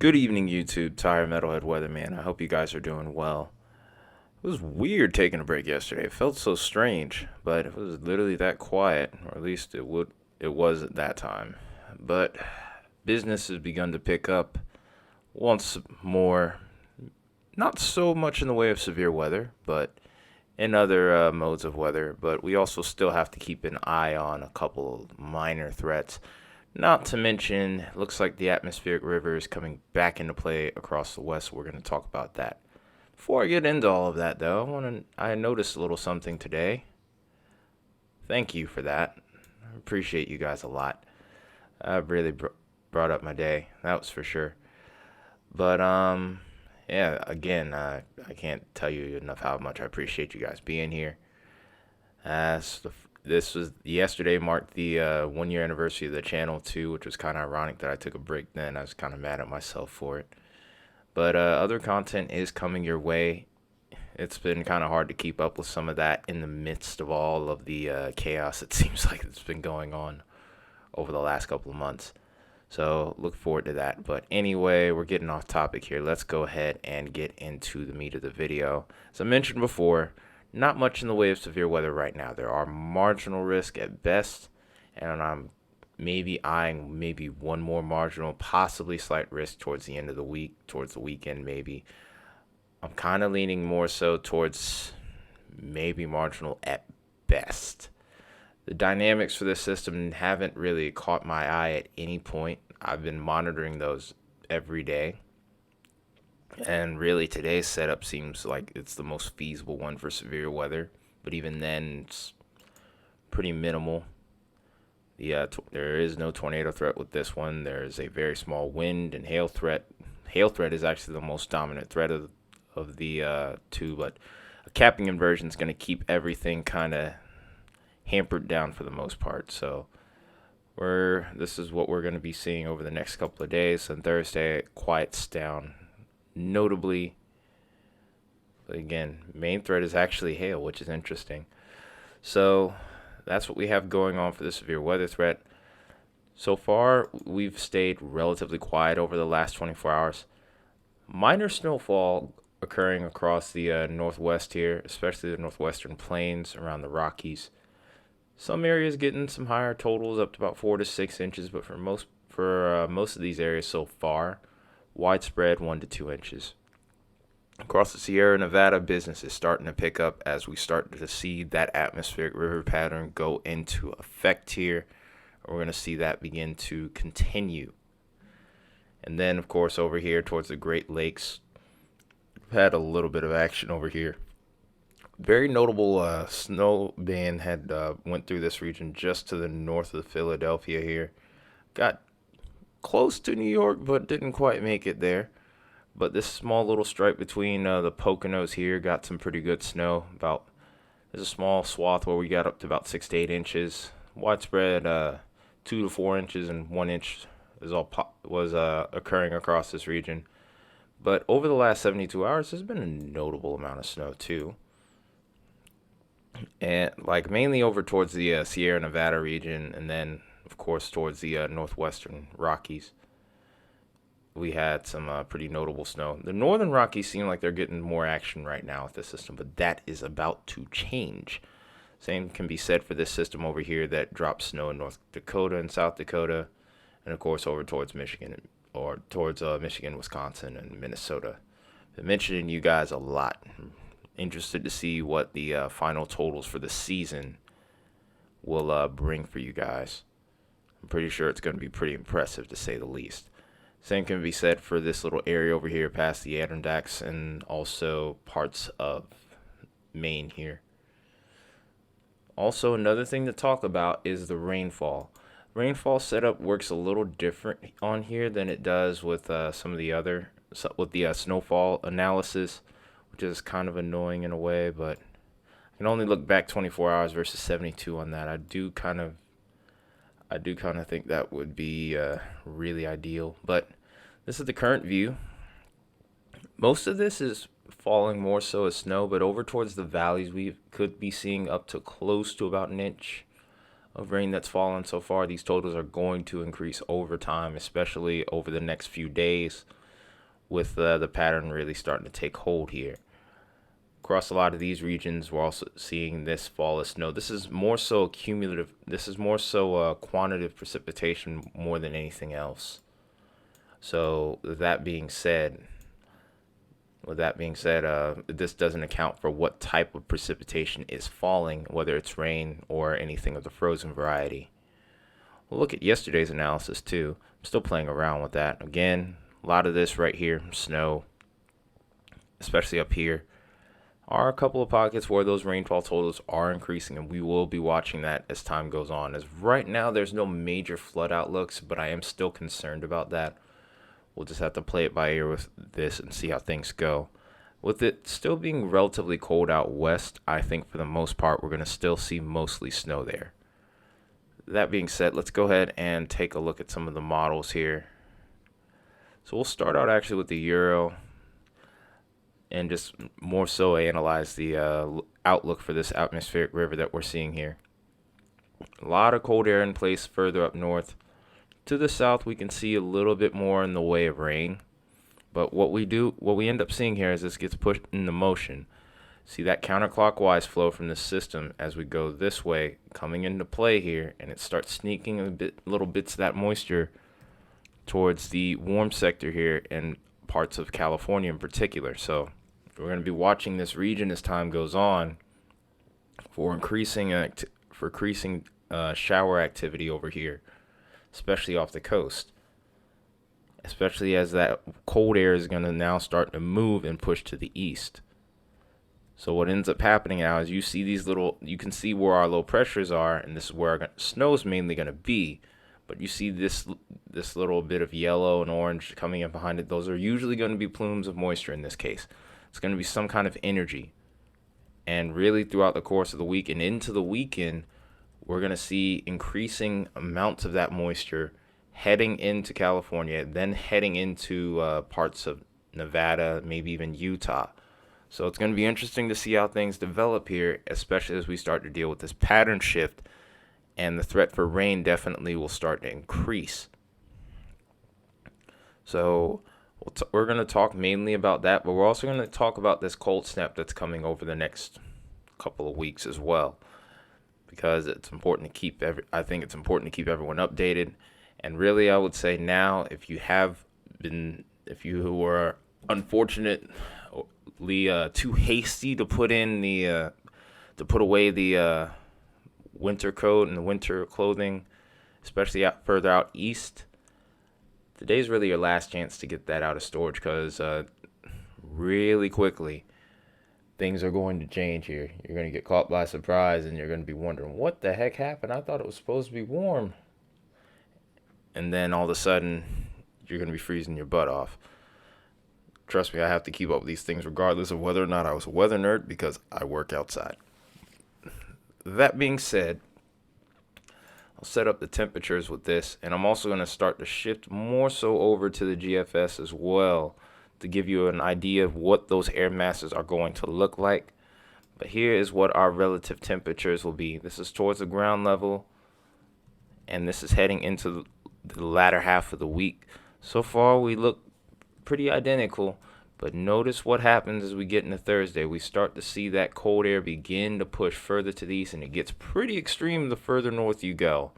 Good evening, YouTube. Tired Metalhead Weatherman. I hope you guys are doing well. It was weird taking a break yesterday. It felt so strange, but it was literally that quiet, or at least it was at that time. But business has begun to pick up once more. Not so much in the way of severe weather, but in other modes of weather. But we also still have to keep an eye on a couple of minor threats. Not to mention, looks like the atmospheric river is coming back into play across the west. We're going to talk about that. Before I get into all of that, though, I noticed a little something today. Thank you for that. I appreciate you guys a lot. Really brought up my day. That was for sure. But yeah. Again, I can't tell you enough how much I appreciate you guys being here. This was yesterday marked the 1 year anniversary of the channel too, which was kind of ironic that I took a break then. I was kind of mad at myself for it. But other content is coming your way. It's been kind of hard to keep up with some of that in the midst of all of the chaos it seems like it's been going on over the last couple of months. So look forward to that. But anyway, we're getting off topic here. Let's go ahead and get into the meat of the video. As I mentioned before, not much in the way of severe weather right now. There are marginal risk at best, and I'm maybe eyeing maybe one more marginal, possibly slight risk towards the end of the week, towards the weekend maybe. I'm kind of leaning more so towards maybe marginal at best. The dynamics for this system haven't really caught my eye at any point. I've been monitoring those every day. And really, today's setup seems like it's the most feasible one for severe weather. But even then, it's pretty minimal. There is no tornado threat with this one. There is a very small wind and hail threat. Hail threat is actually the most dominant threat of the two. But a capping inversion is going to keep everything kind of hampered down for the most part. So this is what we're going to be seeing over the next couple of days. And Thursday, it quiets down notably. Again, main threat is actually hail, which is interesting. So that's what we have going on for the severe weather threat. So far, we've stayed relatively quiet over the last 24 hours. Minor snowfall occurring across the northwest here, especially the northwestern plains around the Rockies. Some areas getting some higher totals, up to about 4 to 6 inches, but for most of these areas so far, widespread 1 to 2 inches. Across the Sierra Nevada, business is starting to pick up as we start to see that atmospheric river pattern go into effect here. We're going to see that begin to continue. And then, of course, over here towards the Great Lakes, we've had a little bit of action over here. Very notable snow band had went through this region just to the north of Philadelphia here. Got close to New York, but didn't quite make it there. But this small little stripe between the Poconos here got some pretty good snow. There's a small swath where we got up to about 6 to 8 inches. Widespread 2 to 4 inches and 1 inch was occurring across this region. But over the last 72 hours, there's been a notable amount of snow too. And like mainly over towards the Sierra Nevada region, and then of course towards the northwestern Rockies, we had some pretty notable snow. The northern Rockies seem like they're getting more action right now with this system, but that is about to change. Same can be said for this system over here that drops snow in North Dakota and South Dakota, and of course over towards Michigan, or towards Michigan, Wisconsin, and Minnesota. Been mentioning you guys a lot. Interested to see what the final totals for the season will bring for you guys. I'm pretty sure it's going to be pretty impressive, to say the least. Same can be said for this little area over here past the Adirondacks and also parts of Maine here. Also, another thing to talk about is the rainfall. Rainfall setup works a little different on here than it does with some of the other, with the snowfall analysis, which is kind of annoying in a way, but I can only look back 24 hours versus 72 on that. I do kind of think that would be really ideal, but this is the current view. Most of this is falling more so as snow, but over towards the valleys, we could be seeing up to close to about an inch of rain that's fallen so far. These totals are going to increase over time, especially over the next few days. with the pattern really starting to take hold here. Across a lot of these regions, we're also seeing this fall of snow. This is more so cumulative. This is more so quantitative precipitation more than anything else. So this doesn't account for what type of precipitation is falling, whether it's rain or anything of the frozen variety. We'll look at yesterday's analysis too. I'm still playing around with that. Again, a lot of this right here, snow, especially up here, are a couple of pockets where those rainfall totals are increasing, and we will be watching that as time goes on. As right now, there's no major flood outlooks, but I am still concerned about that. We'll just have to play it by ear with this and see how things go. With it still being relatively cold out west, I think for the most part, we're going to still see mostly snow there. That being said, let's go ahead and take a look at some of the models here. So we'll start out actually with the Euro and just more so analyze the outlook for this atmospheric river that we're seeing here. A lot of cold air in place further up north. To the south, we can see a little bit more in the way of rain. But what we end up seeing here is this gets pushed into motion. See that counterclockwise flow from the system as we go this way coming into play here, and it starts sneaking little bits of that moisture towards the warm sector here and parts of California in particular. So we're going to be watching this region as time goes on for increasing shower activity over here, especially off the coast. Especially as that cold air is going to now start to move and push to the east. So what ends up happening now is you can see where our low pressures are, and this is where our snow is mainly going to be. But you see this little bit of yellow and orange coming in behind it. Those are usually going to be plumes of moisture in this case. It's going to be some kind of energy. And really throughout the course of the week and into the weekend, we're going to see increasing amounts of that moisture heading into California, then heading into parts of Nevada, maybe even Utah. So it's going to be interesting to see how things develop here, especially as we start to deal with this pattern shift, and the threat for rain definitely will start to increase. So we're going to talk mainly about that, but we're also going to talk about this cold snap that's coming over the next couple of weeks as well, because it's important to keep I think it's important to keep everyone updated. And really, I would say now, if you were unfortunately too hasty to put away the winter coat and the winter clothing, especially further out east, today's really your last chance to get that out of storage, because really quickly things are going to change here. You're going to get caught by surprise, and you're going to be wondering, what the heck happened? I thought it was supposed to be warm. And then all of a sudden, you're going to be freezing your butt off. Trust me, I have to keep up with these things regardless of whether or not I was a weather nerd, because I work outside. That being said, I'll set up the temperatures with this, and I'm also going to start to shift more so over to the GFS as well to give you an idea of what those air masses are going to look like. But here is what our relative temperatures will be. This is towards the ground level, and this is heading into the latter half of the week. So far, we look pretty identical, but notice what happens as we get into Thursday. We start to see that cold air begin to push further to the east, and it gets pretty extreme the further north you go.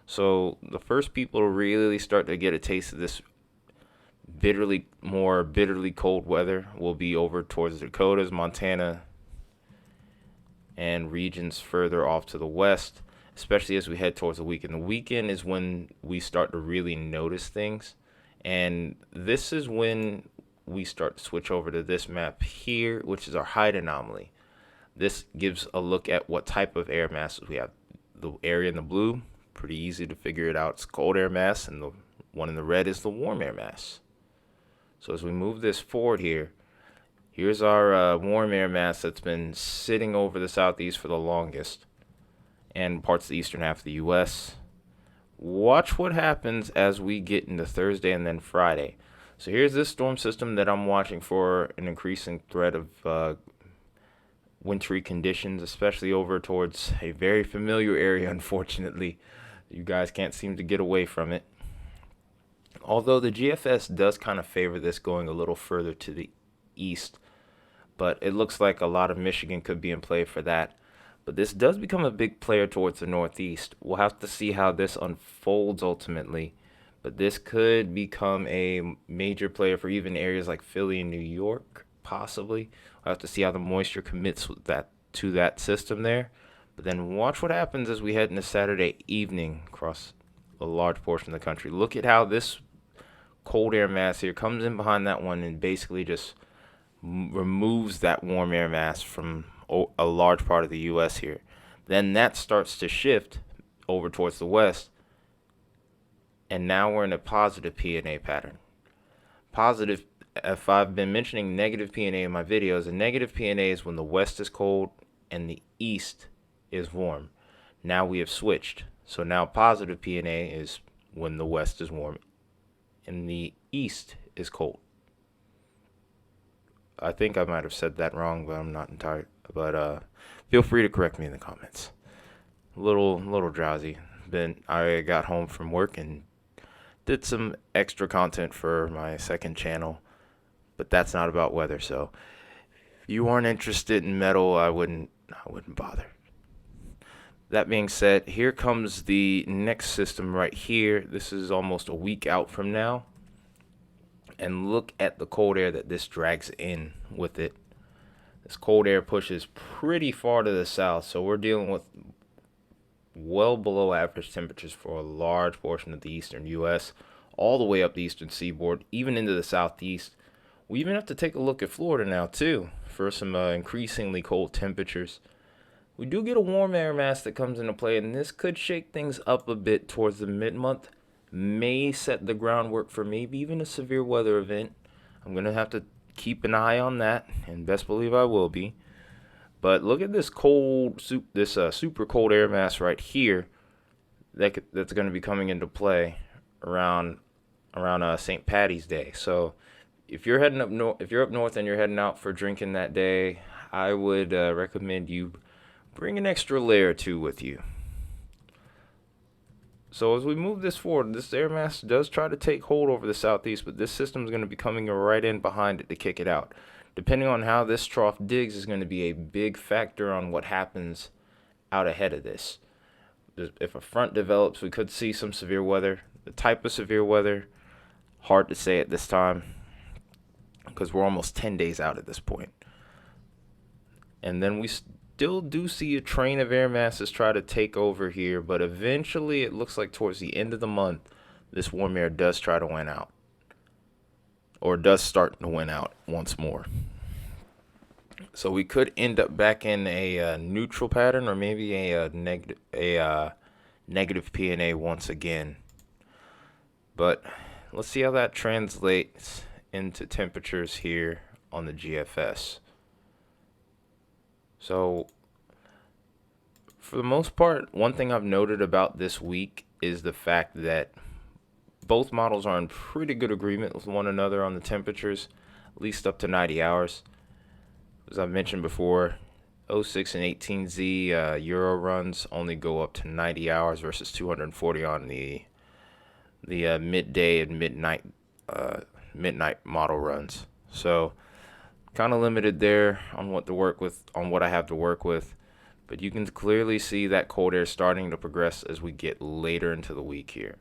So the first people to really start to get a taste of this more bitterly cold weather will be over towards the Dakotas, Montana, and regions further off to the west, especially as we head towards the weekend. The weekend is when we start to really notice things, and this is when we start to switch over to this map here, which is our height anomaly. This gives a look at what type of air masses we have. The area in the blue, pretty easy to figure it out. It's cold air mass, and the one in the red is the warm air mass. So as we move this forward here, here's our warm air mass that's been sitting over the southeast for the longest, and parts of the eastern half of the U.S. Watch what happens as we get into Thursday and then Friday. So here's this storm system that I'm watching for an increasing threat of wintry conditions, especially over towards a very familiar area, unfortunately. You guys can't seem to get away from it. Although the GFS does kind of favor this going a little further to the east, but it looks like a lot of Michigan could be in play for that. But this does become a big player towards the northeast. We'll have to see how this unfolds ultimately. But this could become a major player for even areas like Philly and New York, possibly. We'll have to see how the moisture commits with that to that system there. But then watch what happens as we head into Saturday evening across a large portion of the country. Look at how this cold air mass here comes in behind that one and basically just removes that warm air mass from a large part of the U.S. here. Then that starts to shift over towards the west, and now we're in a positive P&A pattern. Positive, if I've been mentioning negative P&A in my videos, a negative P&A is when the west is cold and the east is warm. Now we have switched. So now positive P&A is when the west is warm and the east is cold. I think I might have said that wrong, but I'm not entirely. But feel free to correct me in the comments. Little drowsy. I got home from work and did some extra content for my second channel, but that's not about weather. So if you aren't interested in metal, I wouldn't bother. That being said, here comes the next system right here. This is almost a week out from now. And look at the cold air that this drags in with it. This cold air pushes pretty far to the south, so we're dealing with well below average temperatures for a large portion of the eastern U.S., all the way up the eastern seaboard, even into the southeast. We even have to take a look at Florida now, too, for some increasingly cold temperatures. We do get a warm air mass that comes into play, and this could shake things up a bit towards the mid-month. May set the groundwork for maybe even a severe weather event. I'm going to have to keep an eye on that, and best believe I will be. But look at this super cold air mass right here that's going to be coming into play around St. Patty's Day. So if you're heading up north, if you're up north and you're heading out for drinking that day, I would recommend you bring an extra layer or two with you. So as we move this forward, this air mass does try to take hold over the southeast, but this system is going to be coming right in behind it to kick it out. Depending on how this trough digs is going to be a big factor on what happens out ahead of this. If a front develops, we could see some severe weather. The type of severe weather, hard to say at this time because we're almost 10 days out at this point. And then we still do see a train of air masses try to take over here, but eventually it looks like towards the end of the month, this warm air does try to win out, or does start to win out once more. So we could end up back in a neutral pattern, or maybe a negative P&A once again. But let's see how that translates into temperatures here on the GFS. So, for the most part, one thing I've noted about this week is the fact that both models are in pretty good agreement with one another on the temperatures, at least up to 90 hours. As I've mentioned before, 06 and 18Z Euro runs only go up to 90 hours versus 240 on the midday and midnight model runs. So kind of limited there on what I have to work with, but you can clearly see that cold air starting to progress as we get later into the week here.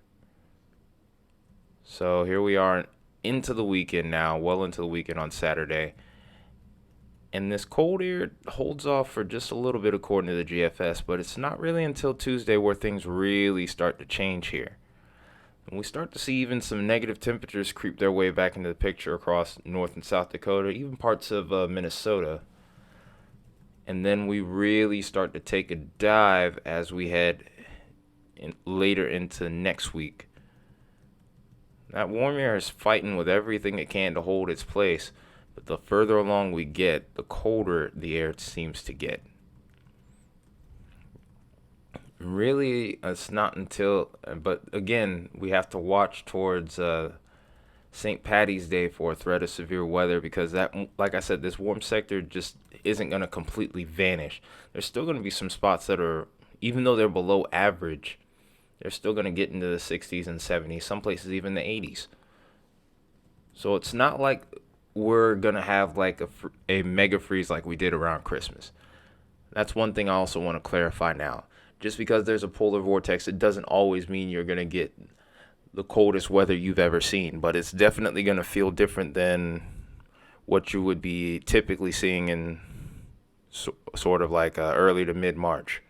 So here we are into the weekend now, well into the weekend on Saturday, and this cold air holds off for just a little bit according to the GFS, but it's not really until Tuesday where things really start to change here. And we start to see even some negative temperatures creep their way back into the picture across North and South Dakota, even parts of Minnesota. And then we really start to take a dive as we head later into next week. That warm air is fighting with everything it can to hold its place, but the further along we get, the colder the air seems to get. Really, it's not until, but again, we have to watch towards St. Patty's Day for a threat of severe weather, because that, like I said, this warm sector just isn't going to completely vanish. There's still going to be some spots that are, even though they're below average, they're still going to get into the 60s and 70s, some places even the 80s. So it's not like we're going to have like a mega freeze like we did around Christmas. That's one thing I also want to clarify now. Just because there's a polar vortex, it doesn't always mean you're going to get the coldest weather you've ever seen, but it's definitely going to feel different than what you would be typically seeing in sort of like early to mid March.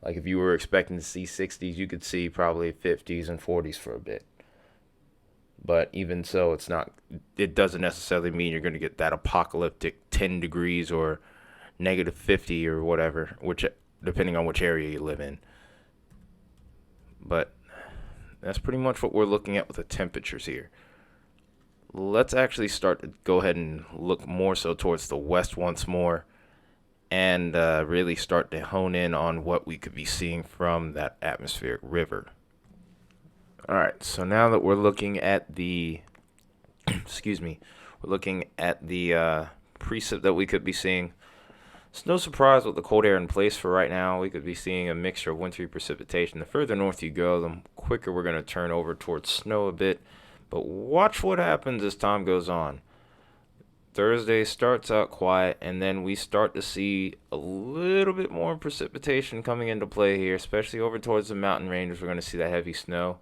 Like if you were expecting to see 60s, you could see probably 50s and 40s for a bit. But even so, it doesn't necessarily mean you're going to get that apocalyptic 10 degrees or negative 50 or whatever, which depending on which area you live in. But that's pretty much what we're looking at with the temperatures here. Let's actually start to go ahead and look more so towards the west once more and really start to hone in on what we could be seeing from that atmospheric river. All right, so now that we're looking at the, excuse me, we're looking at the precip that we could be seeing. It's no surprise with the cold air in place for right now. We could be seeing a mixture of wintry precipitation. The further north you go, the quicker we're going to turn over towards snow a bit. But watch what happens as time goes on. Thursday starts out quiet, and then we start to see a little bit more precipitation coming into play here, especially over towards the mountain ranges. We're going to see that heavy snow.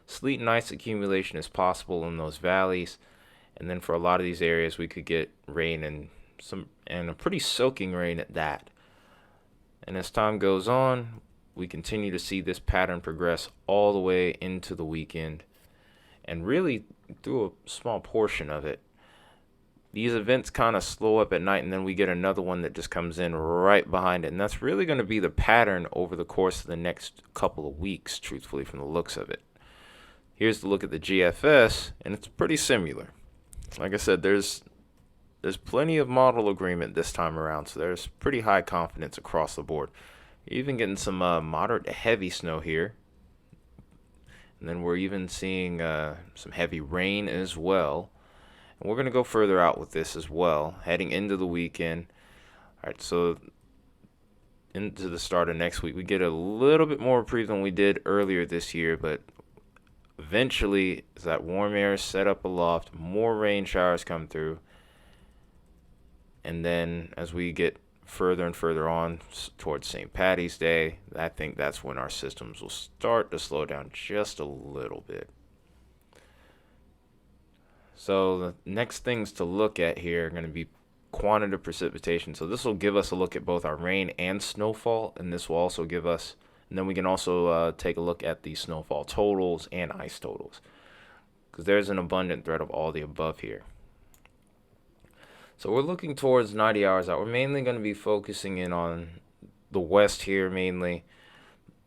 Sleet and ice accumulation is possible in those valleys. And then for a lot of these areas, we could get rain and a pretty soaking rain at that. And as time goes on, we continue to see this pattern progress all the way into the weekend and really through a small portion of it. These events kind of slow up at night, and then we get another one that just comes in right behind it. And that's really going to be the pattern over the course of the next couple of weeks, truthfully, from the looks of it. Here's the look at the GFS, and it's pretty similar. Like I said, there's plenty of model agreement this time around, so there's pretty high confidence across the board. You're even getting some moderate to heavy snow here. And then we're even seeing some heavy rain as well. And we're going to go further out with this as well, heading into the weekend. All right, so into the start of next week, we get a little bit more reprieve than we did earlier this year, but eventually, as that warm air is set up aloft, more rain showers come through. And then as we get further and further on towards St. Patty's Day, I think that's when our systems will start to slow down just a little bit. So the next things to look at here are going to be quantitative precipitation. So this will give us a look at both our rain and snowfall, and this will also give us, and then we can also take a look at the snowfall totals and ice totals, because there's an abundant threat of all the above here. So we're looking towards 90 hours out. We're mainly going to be focusing in on the west here mainly.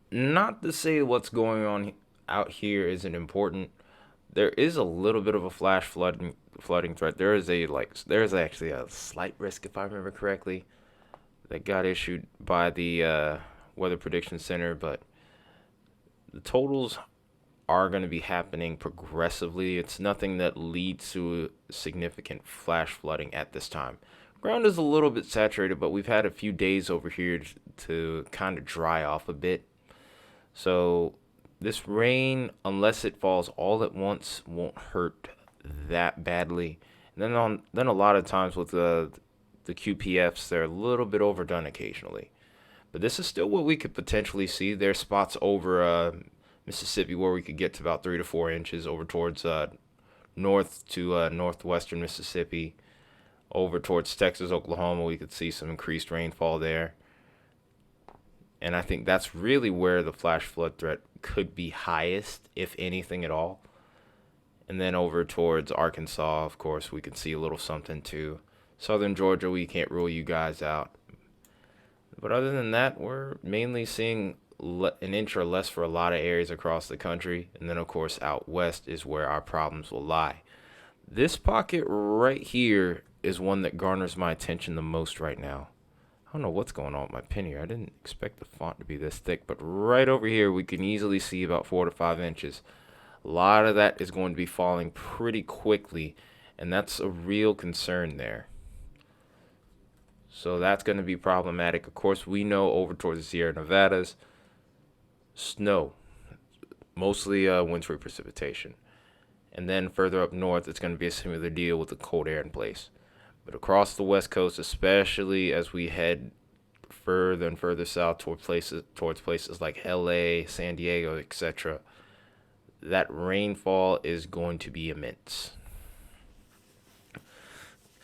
Not to say what's going on out here isn't important. There is a little bit of a flash flooding threat. There's actually a slight risk, if I remember correctly, that got issued by the Weather Prediction Center, but the totals are going to be happening progressively. It's nothing that leads to significant flash flooding at this time. Ground is a little bit saturated, but we've had a few days over here to kind of dry off a bit. So this rain, unless it falls all at once, won't hurt that badly. And then a lot of times with the QPFs, they're a little bit overdone occasionally. But this is still what we could potentially see. There's spots over Mississippi where we could get to about 3 to 4 inches, over towards north to northwestern Mississippi. Over towards Texas, Oklahoma, we could see some increased rainfall there. And I think that's really where the flash flood threat could be highest, if anything at all. And then over towards Arkansas, of course, we could see a little something too. Southern Georgia, we can't rule you guys out. But other than that, we're mainly seeing an inch or less for a lot of areas across the country. And then, of course, out west is where our problems will lie. This pocket right here is one that garners my attention the most right now. I don't know what's going on with my pen here. I didn't expect the font to be this thick, but right over here we can easily see about 4 to 5 inches. A lot of that is going to be falling pretty quickly, and that's a real concern there. So that's going to be problematic. Of course, we know over towards the Sierra Nevadas, snow. mostly wintry precipitation. And then further up north, it's going to be a similar deal with the cold air in place. But across the west coast, especially as we head further and further south towards places like LA, San Diego, etc., that rainfall is going to be immense.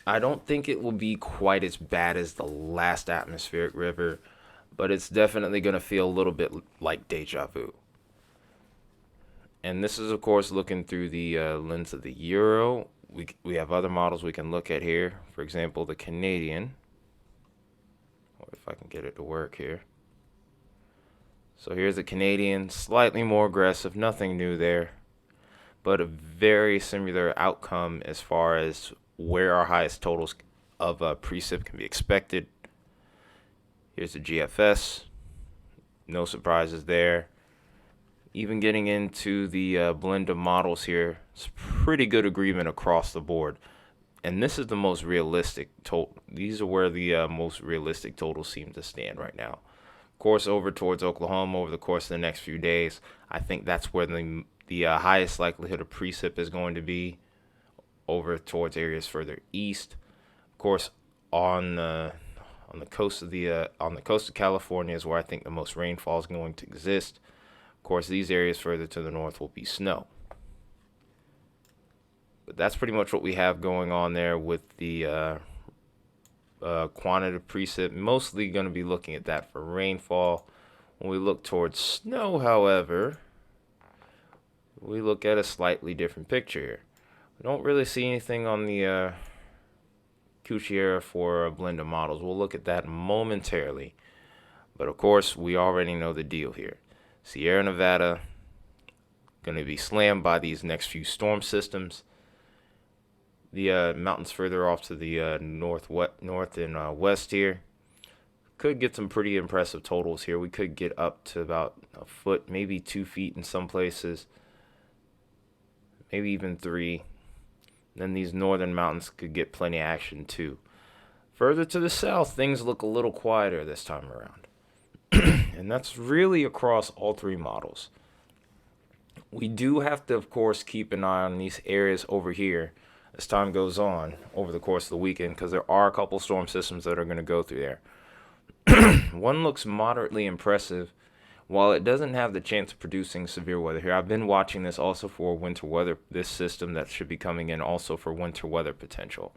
I don't think it will be quite as bad as the last atmospheric river, but it's definitely going to feel a little bit like deja vu. And this is, of course, looking through the lens of the Euro. We have other models we can look at here. For example, the Canadian. Or if I can get it to work here. So here's the Canadian, slightly more aggressive, nothing new there, but a very similar outcome as far as where our highest totals of precip can be expected. Here's the GFS, no surprises there. Even getting into the blend of models here, it's pretty good agreement across the board. And this is the most realistic total. These are where the most realistic totals seem to stand right now. Of course, over towards Oklahoma over the course of the next few days, I think that's where the highest likelihood of precip is going to be. Over towards areas further east, of course, on the coast of California is where I think the most rainfall is going to exist. Of course, these areas further to the north will be snow. But that's pretty much what we have going on there with the quantitative precip. Mostly going to be looking at that for rainfall. When we look towards snow, however, we look at a slightly different picture here. We don't really see anything on the Cucchiera for a blend of models. We'll look at that momentarily. But of course, we already know the deal here. Sierra Nevada going to be slammed by these next few storm systems. The mountains further off to the north and west here could get some pretty impressive totals here. We could get up to about a foot, maybe 2 feet in some places, maybe even 3. Then these northern mountains could get plenty of action too. Further to the south, things look a little quieter this time around. And that's really across all 3 models. We do have to, of course, keep an eye on these areas over here as time goes on over the course of the weekend, because there are a couple storm systems that are going to go through there. One looks moderately impressive. While it doesn't have the chance of producing severe weather here, I've been watching this also for winter weather, this system that should be coming in also for winter weather potential.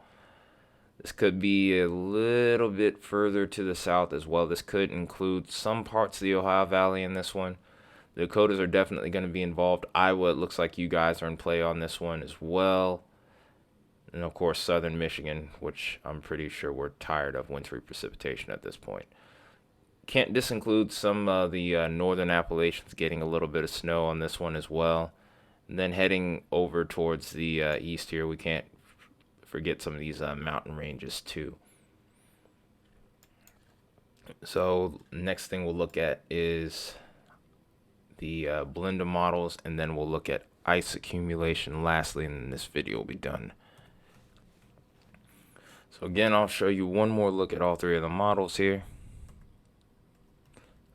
This could be a little bit further to the south as well. This could include some parts of the Ohio Valley in this one. The Dakotas are definitely going to be involved. Iowa, it looks like you guys are in play on this one as well. And of course, southern Michigan, which I'm pretty sure we're tired of wintry precipitation at this point. Can't disinclude some of the northern Appalachians getting a little bit of snow on this one as well. And then heading over towards the east here, we can't forget some of these mountain ranges too. So next thing we'll look at is the blend of models, and then we'll look at ice accumulation lastly, and then this video will be done. So again, I'll show you one more look at all 3 of the models here.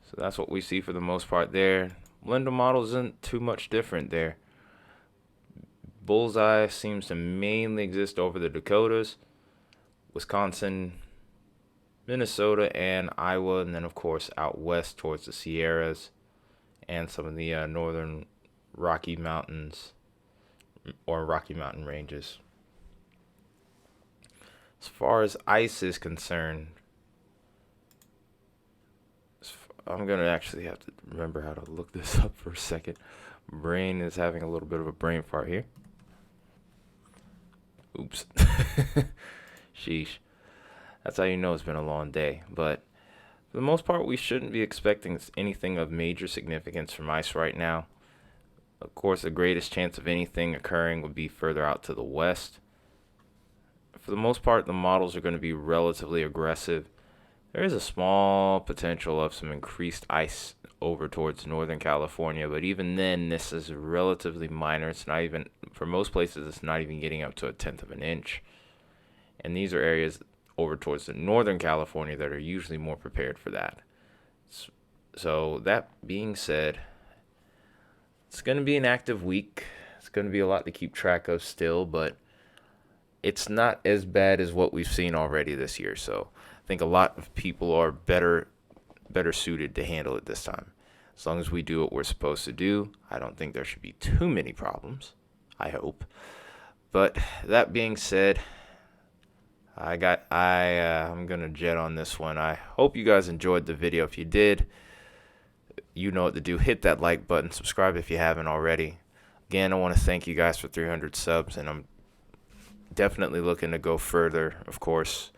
So that's what we see for the most part there. Blend of models isn't too much different there. Bullseye seems to mainly exist over the Dakotas, Wisconsin, Minnesota, and Iowa, and then of course out west towards the Sierras and some of the northern Rocky Mountains or Rocky Mountain ranges. As far as ice is concerned, I'm going to actually have to remember how to look this up for a second. Brain is having a little bit of a brain fart here. Oops. Sheesh. That's how you know it's been a long day. But for the most part, we shouldn't be expecting anything of major significance from ice right now. Of course, the greatest chance of anything occurring would be further out to the west. For the most part, the models are going to be relatively aggressive. There is a small potential of some increased ice over towards Northern California, but even then, this is relatively minor. It's not even, for most places, it's not even getting up to 1/10 of an inch. And these are areas over towards the Northern California that are usually more prepared for that. So that being said, It's going to be an active week. It's going to be a lot to keep track of still, but it's not as bad as what we've seen already this year. So I think a lot of people are better suited to handle it this time. As long as we do what we're supposed to do, I don't think there should be too many problems. I hope. But that being said, I'm gonna jet on this one. I hope you guys enjoyed the video. If you did, you know what to do. Hit that like button, subscribe if you haven't already. Again, I want to thank you guys for 300 subs, and I'm definitely looking to go further, of course.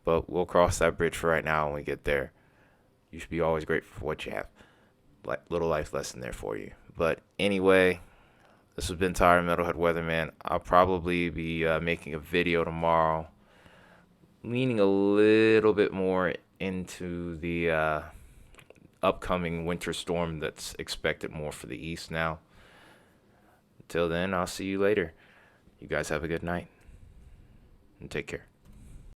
But we'll cross that bridge for right now when we get there. You should be always grateful for what you have. Little life lesson there for you. But anyway, this has been Tyler Metalhead Weatherman. I'll probably be making a video tomorrow, leaning a little bit more into the upcoming winter storm that's expected more for the east now. Until then, I'll see you later. You guys have a good night and take care.